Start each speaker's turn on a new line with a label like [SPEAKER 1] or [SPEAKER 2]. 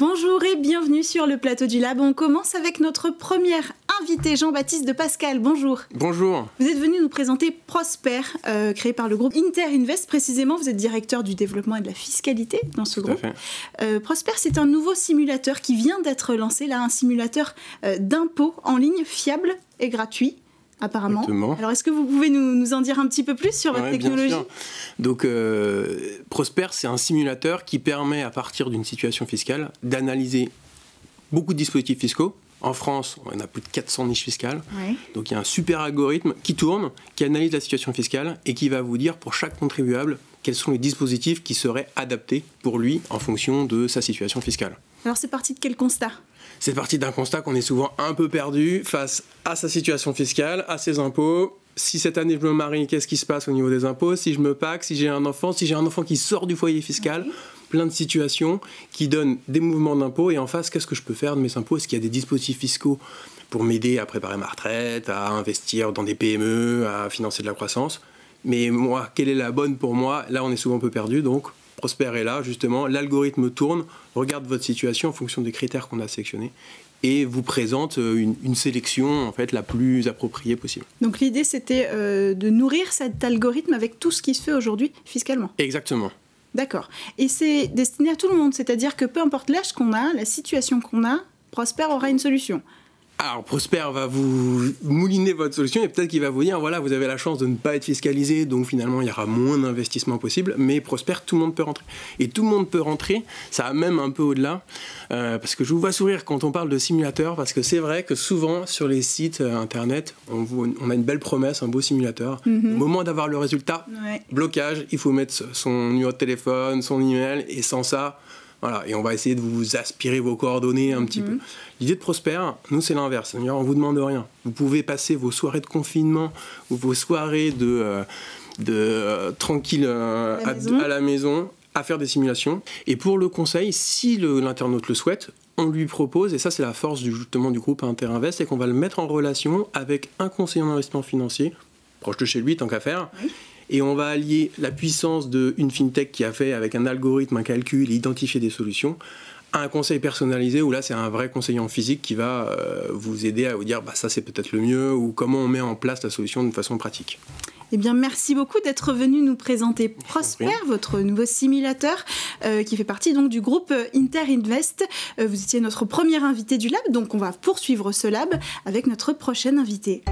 [SPEAKER 1] Bonjour et bienvenue sur le plateau du Lab. On commence avec notre premier invité, Jean-Baptiste de Pascal. Bonjour.
[SPEAKER 2] Bonjour.
[SPEAKER 1] Vous êtes venu nous présenter Prosper, créé par le groupe Interinvest. Précisément, vous êtes directeur du développement et de la fiscalité dans ce groupe. Prosper, c'est un nouveau simulateur qui vient d'être lancé, là, un simulateur d'impôt en ligne fiable et gratuit. Apparemment.
[SPEAKER 2] Exactement.
[SPEAKER 1] Alors, est-ce que vous pouvez nous en dire un petit peu plus sur votre technologie ?
[SPEAKER 2] Bien sûr. Donc, Prosper, c'est un simulateur qui permet, à partir d'une situation fiscale, d'analyser beaucoup de dispositifs fiscaux. En France, on a plus de 400 niches fiscales. Ouais. Donc, il y a un super algorithme qui tourne, qui analyse la situation fiscale et qui va vous dire, pour chaque contribuable, quels sont les dispositifs qui seraient adaptés pour lui en fonction de sa situation fiscale.
[SPEAKER 1] Alors, c'est parti de quel constat ?
[SPEAKER 2] C'est parti d'un constat qu'on est souvent un peu perdu face à sa situation fiscale, à ses impôts. Si cette année je me marie, qu'est-ce qui se passe au niveau des impôts ? Si je me pack, si j'ai un enfant qui sort du foyer fiscal, plein de situations qui donnent des mouvements d'impôts. Et en face, qu'est-ce que je peux faire de mes impôts ? Est-ce qu'il y a des dispositifs fiscaux pour m'aider à préparer ma retraite, à investir dans des PME, à financer de la croissance ? Mais moi, quelle est la bonne pour moi ? Là, on est souvent un peu perdu, donc Prosper est là, justement. L'algorithme tourne, regarde votre situation en fonction des critères qu'on a sélectionnés et vous présente une sélection en fait, la plus appropriée possible.
[SPEAKER 1] Donc l'idée, c'était de nourrir cet algorithme avec tout ce qui se fait aujourd'hui fiscalement.
[SPEAKER 2] Exactement.
[SPEAKER 1] D'accord. Et c'est destiné à tout le monde, c'est-à-dire que peu importe l'âge qu'on a, la situation qu'on a, Prosper aura une solution.
[SPEAKER 2] Alors, Prosper va vous mouliner votre solution et peut-être qu'il va vous dire, voilà, vous avez la chance de ne pas être fiscalisé, donc finalement, il y aura moins d'investissement possible, mais Prosper, tout le monde peut rentrer. Et tout le monde peut rentrer, ça va même un peu au-delà, parce que je vous vois sourire quand on parle de simulateur, parce que c'est vrai que souvent, sur les sites internet, on a une belle promesse, un beau simulateur. Au moment d'avoir le résultat, blocage, il faut mettre son numéro de téléphone, son email, et sans ça... Voilà, et on va essayer de vous aspirer vos coordonnées un petit peu. L'idée de Prosper, nous, c'est l'inverse. On ne vous demande rien. Vous pouvez passer vos soirées de confinement ou vos soirées tranquille à la maison à faire des simulations. Et pour le conseil, si l'internaute le souhaite, on lui propose, et ça c'est la force justement du groupe Interinvest, c'est qu'on va le mettre en relation avec un conseiller en investissement financier, proche de chez lui, tant qu'à faire. Et on va allier la puissance d'une fintech qui a fait avec un algorithme, un calcul et identifier des solutions à un conseil personnalisé où là c'est un vrai conseiller en physique qui va vous aider à vous dire ça c'est peut-être le mieux ou comment on met en place la solution de façon pratique.
[SPEAKER 1] Eh bien, merci beaucoup d'être venu nous présenter Prosper, votre nouveau simulateur qui fait partie donc du groupe Interinvest. Vous étiez notre premier invité du Lab, donc on va poursuivre ce Lab avec notre prochain invité.